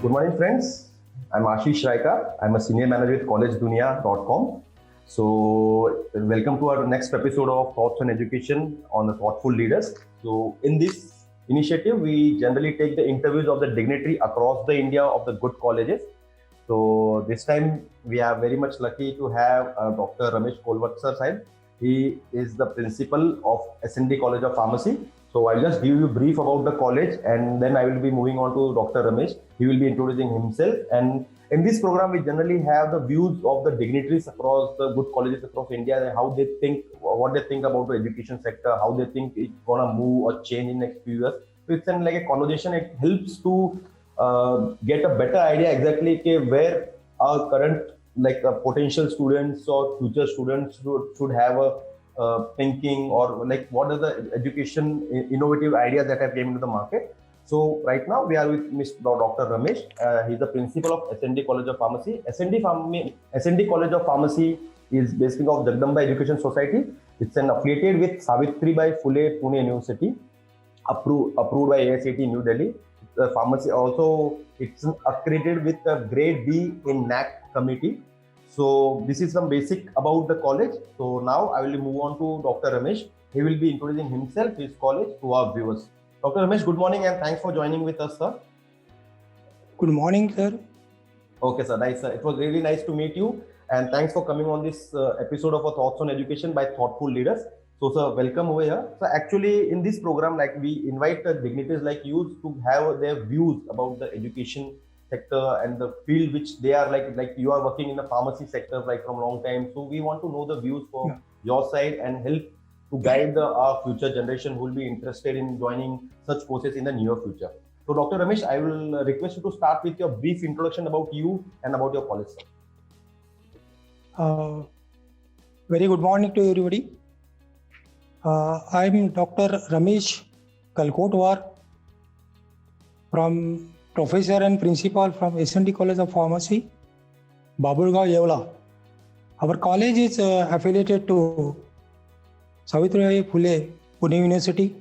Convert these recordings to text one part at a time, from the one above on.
Good morning, friends. I'm Ashish Raika. I'm a senior manager with collegedunia.com. So, welcome to our next episode of Thoughts on Education on the Thoughtful Leaders. So, in this initiative, we generally take the interviews of the dignitary across the India of the good colleges. So, this time we are very much lucky to have Dr. Ramesh Kolvatsar sahib. He is the principal of SND College of Pharmacy. So I'll just give you a brief about the college and then I will be moving on to Dr. Ramesh. He will be introducing himself. And in this program, we generally have the views of the dignitaries across the good colleges across India, and how they think, what they think about the education sector, how they think it's gonna move or change in next few years. So it's like a conversation. It helps to get a better idea exactly where our current potential students or future students should have a thinking, or like what are the education innovative ideas that have came into the market. So right now we are with Mr. Dr. Ramesh. He's the principal of SND College of Pharmacy. SND College of Pharmacy is basically of Jagdamba Education Society. It's an affiliated with Savitribai Phule Pune University, approved by AICTE New Delhi. The pharmacy also, it's accredited with a grade B in NAC committee. So this is some basic about the college. So now I will move on to Dr. Ramesh. He will be introducing himself, his college, to our viewers. Dr. Ramesh, good morning and thanks for joining with us, sir. Good morning, sir. Okay, sir. Nice, sir. It was really nice to meet you, and thanks for coming on this episode of our Thoughts on Education by Thoughtful Leaders. So, sir, welcome over here. So, actually, in this program, like we invite the dignitaries like you to have their views about the education sector and the field which they are like you are working in the pharmacy sector like from a long time. So, we want to know the views from your side and help to guide our future generation who will be interested in joining such courses in the near future. So, Dr. Ramesh, I will request you to start with your brief introduction about you and about your college. Very good morning to everybody. I'm Dr. Ramesh Kalkotwar, from Professor and Principal from SND College of Pharmacy, Baburgaon, Yeola. Our college is affiliated to Savitribai Phule Pune University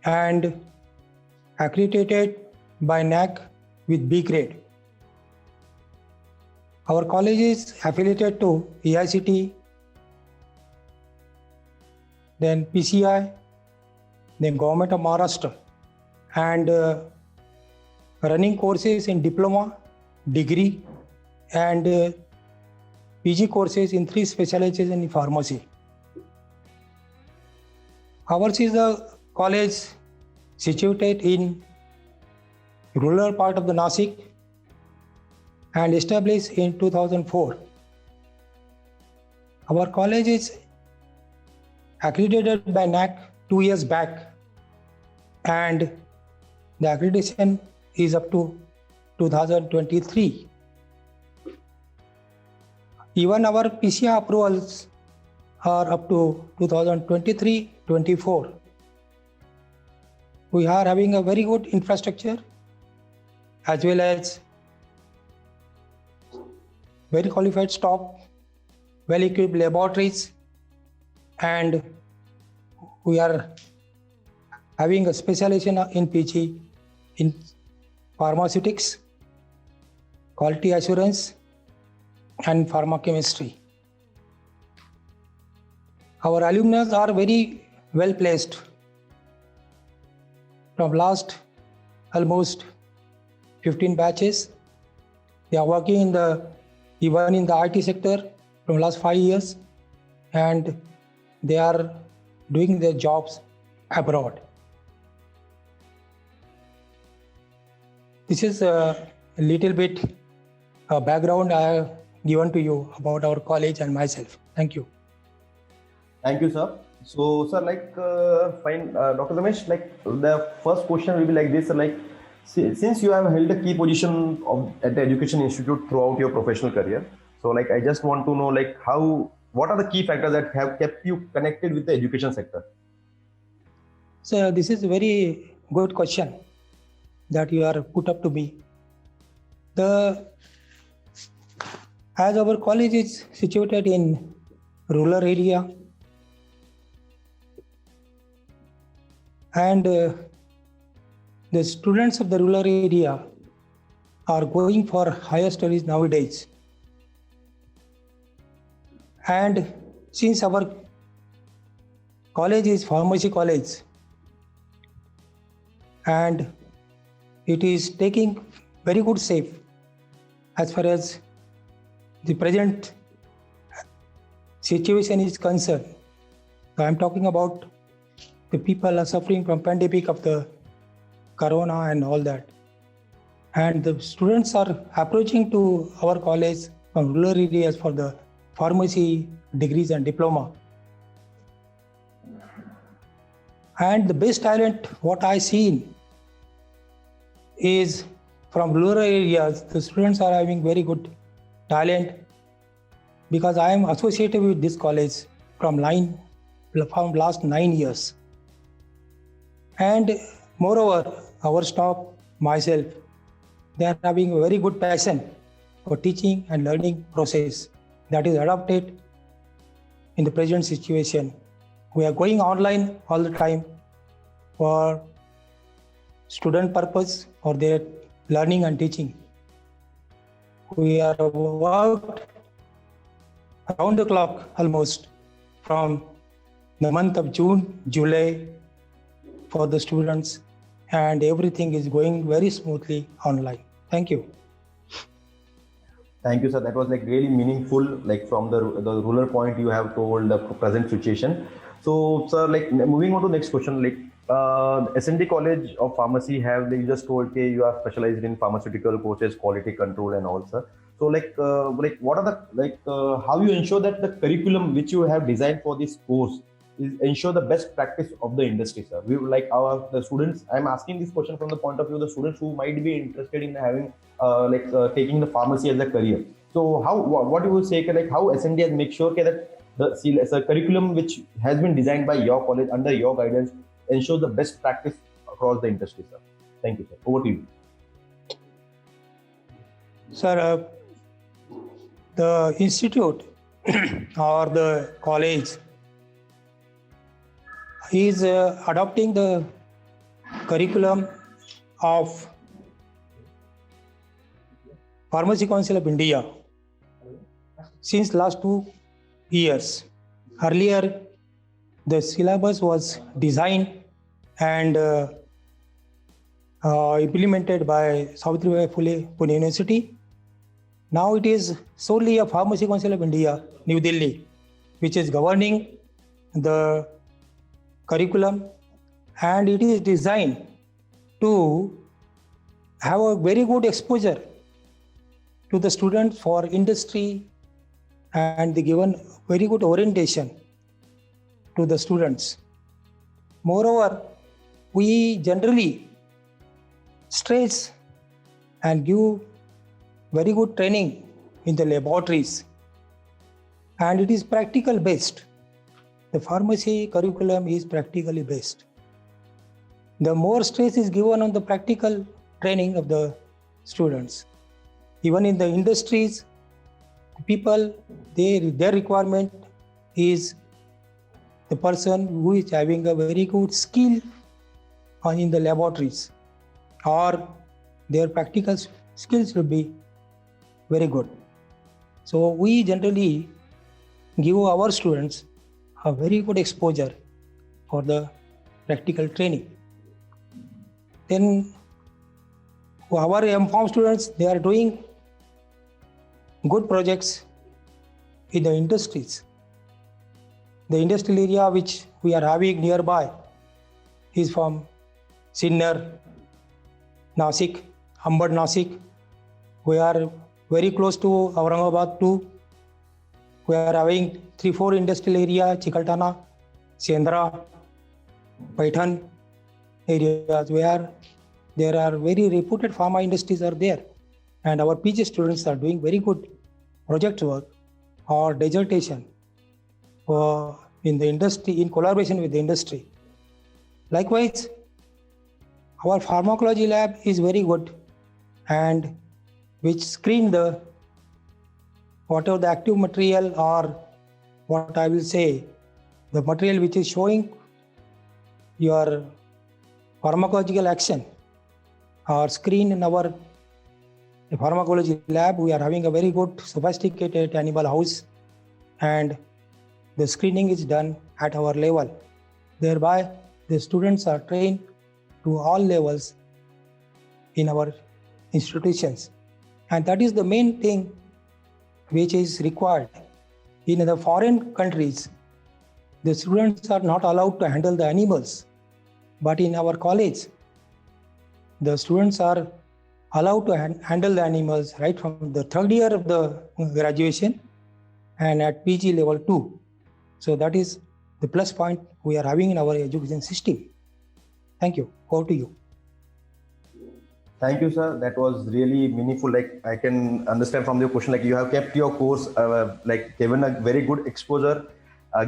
and accredited by NAC with B grade. Our college is affiliated to AICTE, then PCI, then Government of Maharashtra, and running courses in diploma, degree, and PG courses in 3 specializations in pharmacy. Ours is a college situated in rural part of the Nasik and established in 2004. Our college is accredited by NAC 2 years back, and the accreditation is up to 2023. Even our PCI approvals are up to 2023-24. We are having a very good infrastructure as well as very qualified staff, well-equipped laboratories, and we are having a specialization in PG in pharmaceutics, quality assurance, and pharmacochemistry. Our alumni are very well placed. From last almost 15 batches, they are working even in the IT sector from last 5 years, and they are doing their jobs abroad. This is a little bit background I have given to you about our college and myself. Thank you. Thank you, sir. So, sir, fine, Dr. Ramesh, the first question will be like this, since you have held a key position at the Education Institute throughout your professional career, so I just want to know what are the key factors that have kept you connected with the education sector? So this is a very good question that you are put up to me. As our college is situated in rural area, and the students of the rural area are going for higher studies nowadays. And since our college is pharmacy college, and it is taking very good shape as far as the present situation is concerned. So I'm talking about the people are suffering from pandemic of the corona and all that. And the students are approaching to our college from rural areas for the pharmacy degrees and diploma. And the best talent, what I seen is from rural areas, the students are having very good talent, because I am associated with this college from last 9 years. And moreover, our staff, myself, they are having a very good passion for teaching and learning process that is adapted in the present situation. We are going online all the time for student purpose or their learning and teaching. We are worked around the clock almost from the month of June, July for the students, and everything is going very smoothly online. Thank you. Thank you, sir. That was like really meaningful, like from the rural point you have told the present situation. So, sir, like moving on to next question, like SND College of Pharmacy have, like, you just told, okay, you are specialized in pharmaceutical courses, quality control, and all, sir. So, like what are the how you ensure that the curriculum which you have designed for this course is ensure the best practice of the industry, sir? We would like the students. I'm asking this question from the point of view of the students who might be interested in having taking the pharmacy as a career. So, what you will say, like how SND has make sure that the curriculum which has been designed by your college under your guidance ensures the best practice across the industry, sir? Thank you, sir. Over to you. Sir, the institute or the college is adopting the curriculum of Pharmacy Council of India since last 2 years. Earlier, the syllabus was designed and implemented by Savitribai Phule Pune University. Now it is solely a Pharmacy Council of India, New Delhi, which is governing the curriculum, and it is designed to have a very good exposure to the students for industry, and they given very good orientation to the students. Moreover, we generally stress and give very good training in the laboratories, and it is practical based. The pharmacy curriculum is practically based. The more stress is given on the practical training of the students. Even in the industries, people, their requirement is the person who is having a very good skill in the laboratories, or their practical skills will be very good. So we generally give our students a very good exposure for the practical training. Then our M.Pharm students, they are doing good projects in the industries. The industrial area which we are having nearby is from Sinnar, Nasik, Ambad Nasik. We are very close to Aurangabad too. We are having 3-4 industrial area, Chikaltana, Sendra, Paithan areas where there are very reputed pharma industries are there. And our PG students are doing very good project work or dissertation in the industry, in collaboration with the industry. Likewise, our pharmacology lab is very good, and which screen the whatever the active material, or what I will say, the material which is showing your pharmacological action, are screened in our a pharmacology lab. We are having a very good sophisticated animal house, and the screening is done at our level. Thereby, the students are trained to all levels in our institutions. And that is the main thing which is required. In the foreign countries, the students are not allowed to handle the animals. But in our college, the students are allowed to handle the animals right from the third year of the graduation and at PG level 2. So that is the plus point we are having in our education system. Thank you. Over to you. Thank you, sir. That was really meaningful. Like I can understand from your question, like you have kept your course, like given a very good exposure,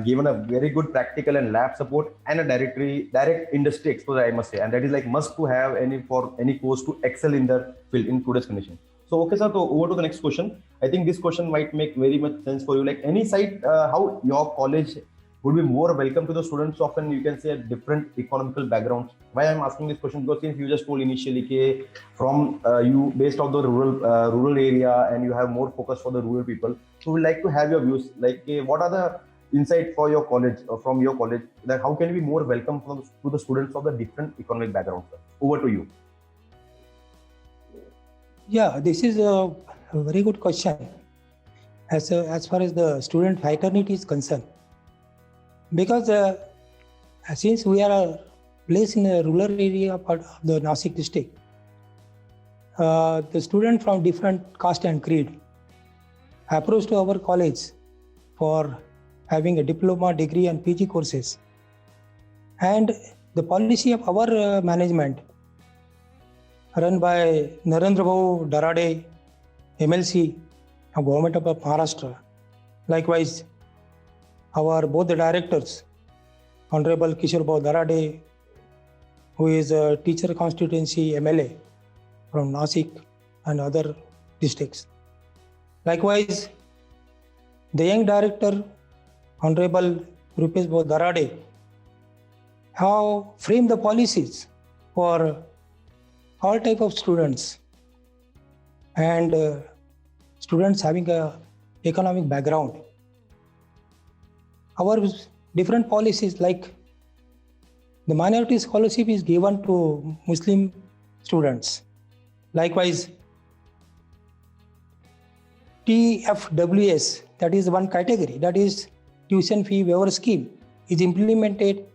given a very good practical and lab support, and a direct industry exposure, I must say. And that is like must to have for any course to excel in the field in today's condition. So okay, sir. So over to the next question. I think this question might make very much sense for you. Like any site, how your college would be more welcome to the students, often you can say at different economical backgrounds. Why I'm asking this question, because since you just told initially from you based on the rural area and you have more focus for the rural people, so we'd like to have your views, like what are the insight for your college, from your college, that how can we be more welcome to the students of the different economic backgrounds? Over to you. Yeah, this is a very good question as far as the student fraternity is concerned. Because since we are placed in a rural area part of the Nasik district, the students from different caste and creed approach to our college for having a diploma, degree and PG courses. And the policy of our management run by Narendra Bhau Darade, MLC of Government of Maharashtra. Likewise, both the directors, Honorable Kishore Bhau Darade, who is a teacher constituency MLA from Nasik and other districts. Likewise, the young director, Honorable Rupesh Bhau Darade, have framed the policies for all type of students and students having a economic background. Our different policies, like the minority scholarship is given to Muslim students. Likewise, TFWS, that is one category, that is tuition fee waiver scheme, is implemented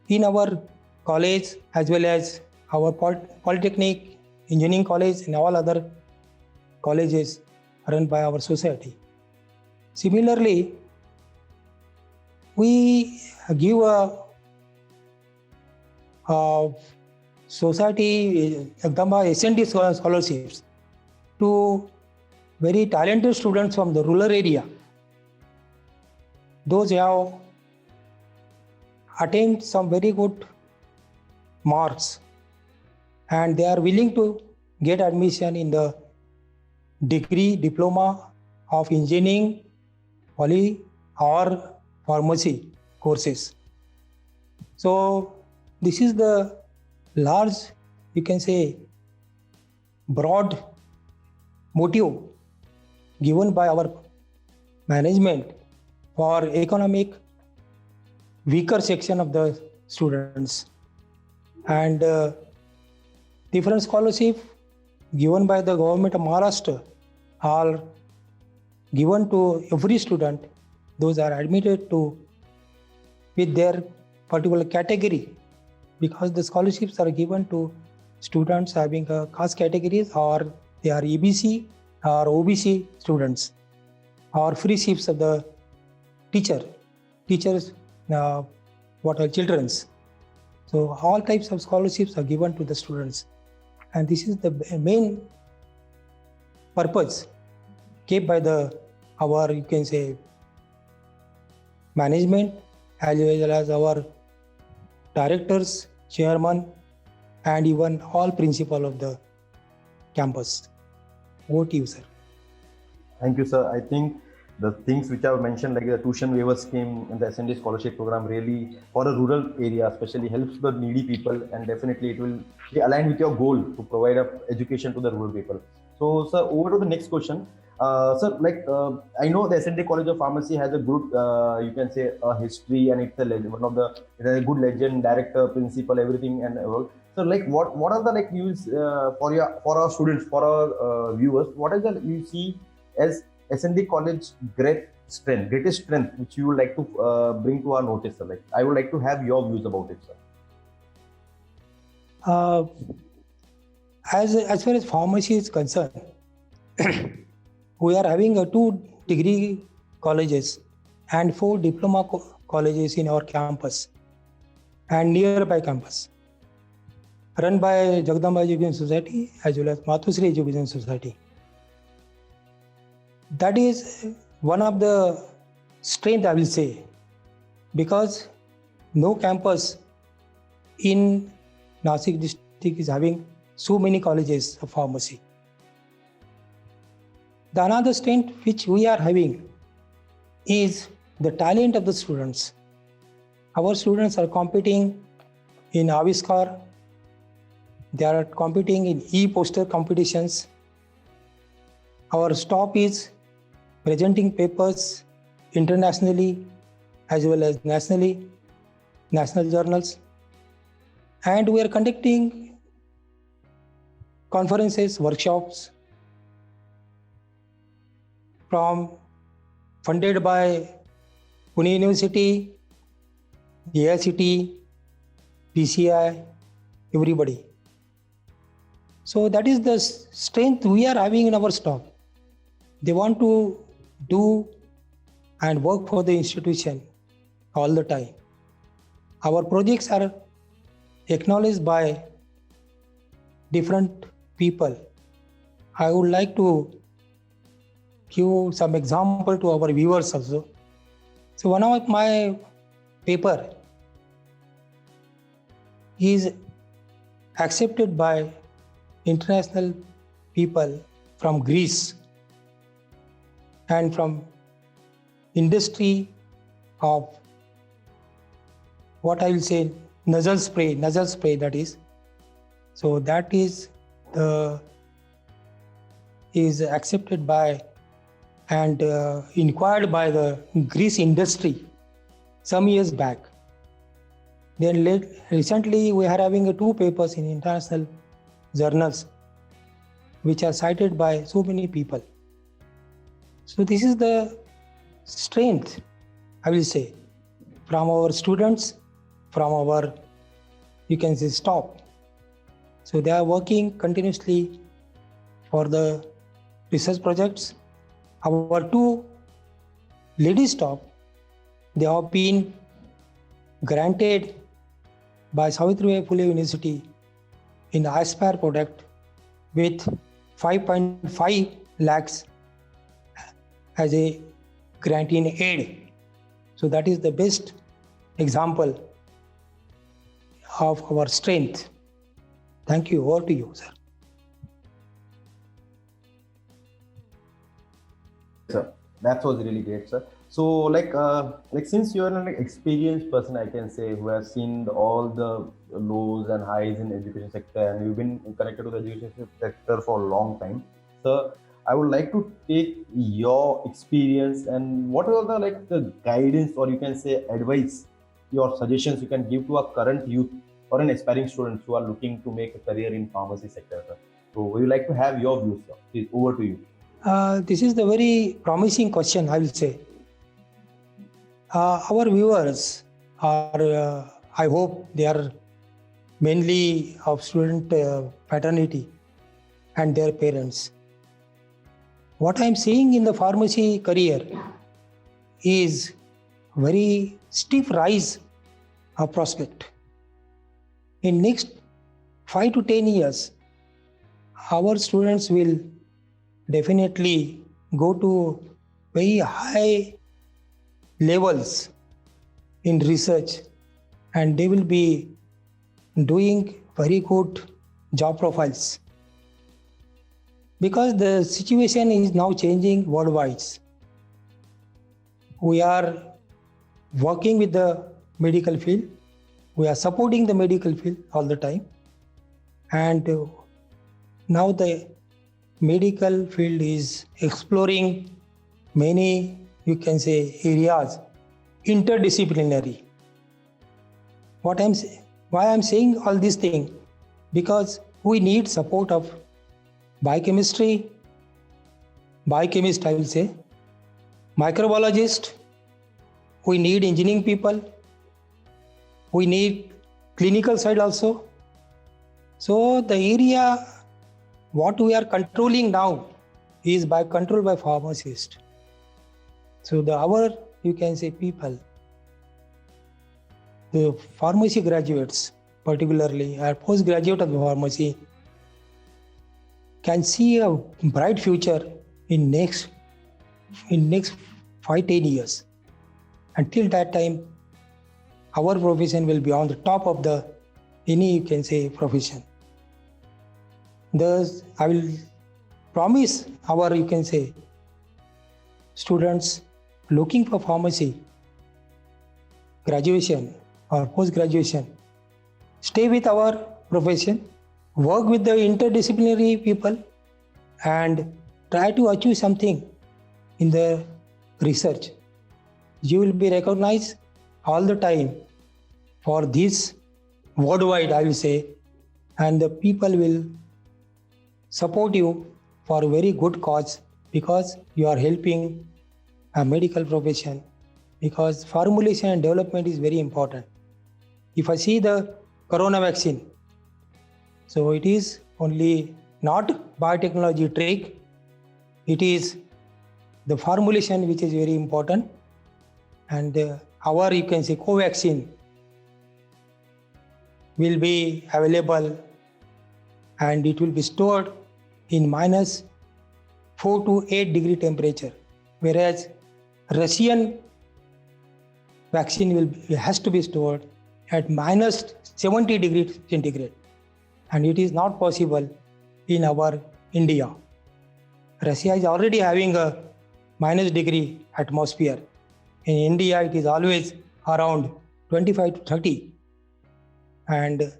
in our college as well as our polytechnic, engineering college and all other colleges run by our society. Similarly, we give a society SND scholarships to very talented students from the rural area. Those have attained some very good marks and they are willing to get admission in the degree, diploma of engineering, poly or pharmacy courses. So this is the large, you can say, broad motive given by our management for economic weaker section of the students. And different scholarship given by the government of Maharashtra are given to every student. Those are admitted to with their particular category, because the scholarships are given to students having a caste categories, or they are EBC or OBC students, or free seats of the teachers, what are children's. So all types of scholarships are given to the students, and this is the main purpose kept by our, you can say, management as well as our directors, chairman, and even all principal of the campus. Over to you, sir. Thank you, sir. I think the things which I've mentioned, like the tuition waiver scheme and the SND scholarship program, really for a rural area especially helps the needy people, and definitely it will be aligned with your goal to provide education to the rural people. So, sir, over to the next question. Sir, I know the SND College of Pharmacy has a good, you can say, a history, and it's a legend, one of the, it has a good legend, director, principal, everything, and all. So, like, what are the like views for our students, for our viewers? What is the you see as SND College greatest strength, which you would like to bring to our notice, sir? Like, I would like to have your views about it, sir. As far as pharmacy is concerned, we are having 2 degree colleges and 4 diploma colleges in our campus and nearby campus, run by Jagdamba Education Society as well as Mathusri Education Society. That is one of the strength, I will say, because no campus in Nasik district is having so many colleges of pharmacy. The another strength which we are having is the talent of the students. Our students are competing in Aviskar, they are competing in e-poster competitions. Our staff is presenting papers internationally as well as nationally, national journals. And we are conducting conferences, workshops funded by Pune University, AICT, PCI, everybody. So that is the strength we are having in our staff. They want to do and work for the institution all the time. Our projects are acknowledged by different people. I would like to give some example to our viewers also. So one of my paper is accepted by international people from Greece and from industry of what I will say nasal spray that is. So that is accepted by and inquired by the Greece industry some years back. Then recently we are having 2 papers in international journals which are cited by so many people. So this is the strength, I will say, from our students, from our, you can say, staff. So they are working continuously for the research projects. Our 2 lady staff, they have been granted by Savitribai Phule University in Aspire product with 5.5 lakhs as a grant in aid. So that is the best example of our strength. Thank you. Over to you, sir. Sir, that was really great, sir. So, like since you are an experienced person, I can say, who has seen all the lows and highs in education sector, and you've been connected to the education sector for a long time, sir, I would like to take your experience and what are the guidance, or you can say advice, your suggestions you can give to a current youth or an aspiring students who are looking to make a career in pharmacy sector, sir. So, we would like to have your views, sir. Please, over to you. This is the very promising question, I will say. Our viewers are, I hope they are mainly of student fraternity and their parents. What I am seeing in the pharmacy career is very steep rise of prospect. In next 5 to 10 years, our students will definitely go to very high levels in research, and they will be doing very good job profiles. Because the situation is now changing worldwide. We are working with the medical field. We are supporting the medical field all the time. And now the medical field is exploring many, you can say, areas, interdisciplinary. Why I'm saying all these things? Because we need support of biochemistry, biochemist, I will say, microbiologist. We need engineering people. We need clinical side also. So the area what we are controlling now is controlled by pharmacists. So our, you can say, people, the pharmacy graduates particularly, or postgraduate of pharmacy, can see a bright future in next 5-10 years. Until that time, our profession will be on the top of the any, you can say, profession. Thus, I will promise our, you can say, students looking for pharmacy, graduation or post-graduation, stay with our profession, work with the interdisciplinary people, and try to achieve something in the research. You will be recognized all the time for this worldwide, I will say, and the people will support you for a very good cause, because you are helping a medical profession, because formulation and development is very important. If I see the corona vaccine, so it is only not biotechnology trick, it is the formulation which is very important. And our, you can say, Covaxin will be available and it will be stored in -4 to 8 degree temperature, whereas Russian vaccine has to be stored at -70 degrees centigrade, and it is not possible in our India. Russia is already having a -degree atmosphere. In India, it is always around 25 to 30. And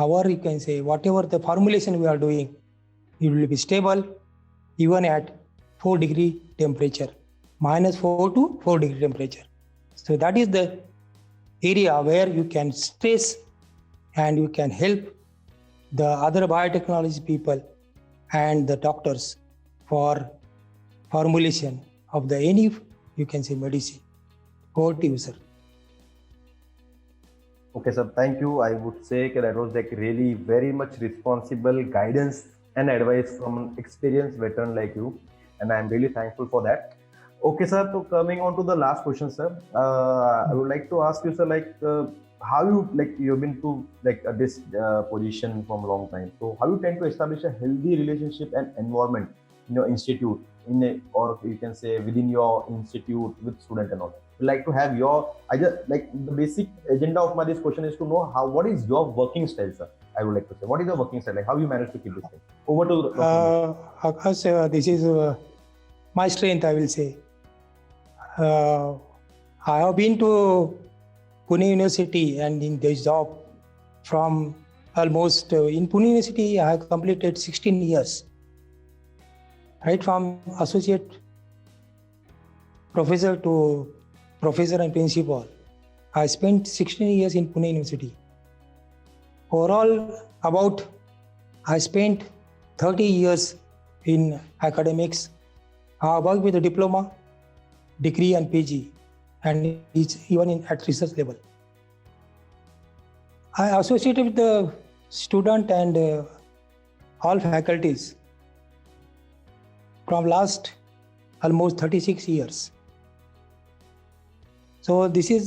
our, you can say, whatever the formulation we are doing, it will be stable even at 4 degree temperature, -4 to 4 degree temperature. So that is the area where you can stress and you can help the other biotechnology people and the doctors for formulation of the any, you can say, medicine. Over to you, sir. Okay, sir. Thank you. I would say that was like really very much responsible guidance and advice from an experienced veteran like you, and I'm really thankful for that. Okay, sir. So coming on to the last question, sir. I would like to ask you, sir, how you've been to this position from a long time. So how you tend to establish a healthy relationship and environment in your institute, or you can say within your institute with student and all. Like to have the basic agenda of this question is to know what is your working style, sir. I would like to say, what is your working style? Like how you manage to keep this thing? Over to Akash, this is my strength, I will say. I have been to Pune University and in this job from almost in Pune University, I have completed 16 years. Right from associate professor to professor and principal. I spent 16 years in Pune University. Overall, I spent 30 years in academics. I worked with a diploma, degree and PG, and even at research level. I associated with the student and all faculties from last almost 36 years. So this is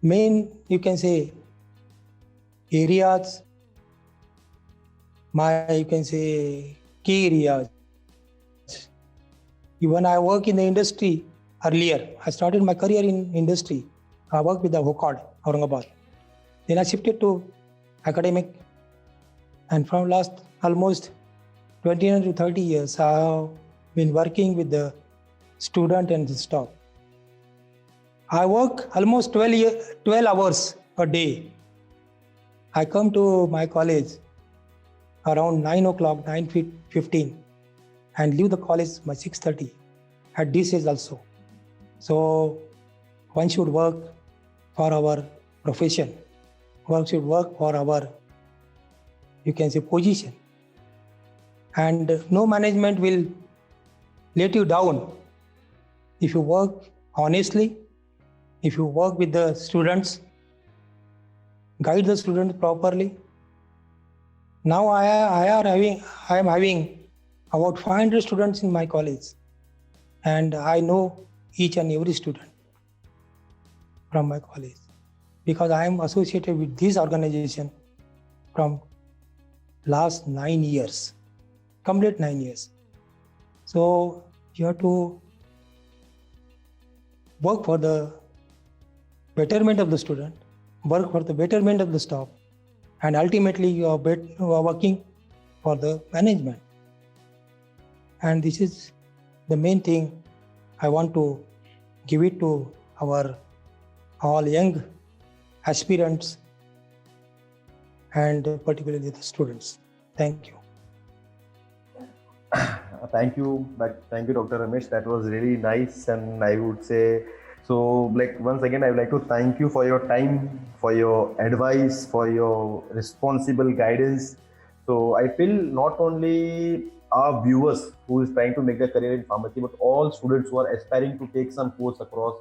main, you can say, areas, you can say, key areas. Even I work in the industry earlier. I started my career in industry. I worked with the Hokard, Aurangabad. Then I shifted to academic, and from last almost 29 to 30 years, I have been working with the student and the staff. I work almost 12 hours a day. I come to my college around 9 o'clock, 9:15, and leave the college by 6:30 at this age also. So one should work for our profession. One should work for our, you can say, position. And no management will let you down if you work honestly, if you work with the students, guide the students properly. Now I am having about 500 students in my college, and I know each and every student from my college because I am associated with this organization from last 9 years, complete 9 years. So you have to work for the betterment of the student, work for the betterment of the staff, and ultimately you are working for the management. And this is the main thing I want to give it to our all young aspirants and particularly the students. Thank you. Thank you, Dr. Ramesh. That was really nice, and I would say so. Like once again, I would like to thank you for your time, for your advice, for your responsible guidance. So I feel not only our viewers who is trying to make their career in pharmacy, but all students who are aspiring to take some course across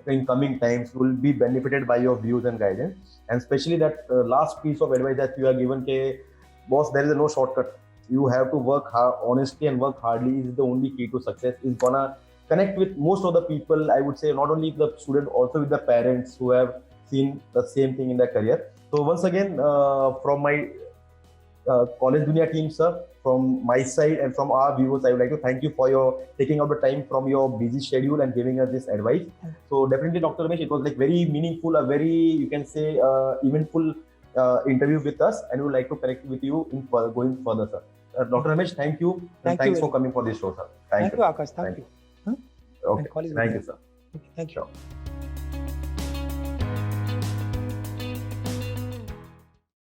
in coming times will be benefited by your views and guidance. And especially that last piece of advice that you are given, ke, boss, there is no shortcut. You have to work hard, honestly, and work hardly is the only key to success. Is gonna connect with most of the people. I would say not only the student, also with the parents who have seen the same thing in their career. So once again, from my College Dunia team, sir, from my side and from our viewers, I would like to thank you for your taking out the time from your busy schedule and giving us this advice. So definitely, Dr. Ramesh, it was like very meaningful, a very, you can say, eventful interview with us, and we would like to connect with you in going further, sir. Dr. Ramesh, thank you. And thanks for coming for this show, sir. Thank you, Akash. Thank you. Okay. Thank you, sir. Okay, thank you. Sure.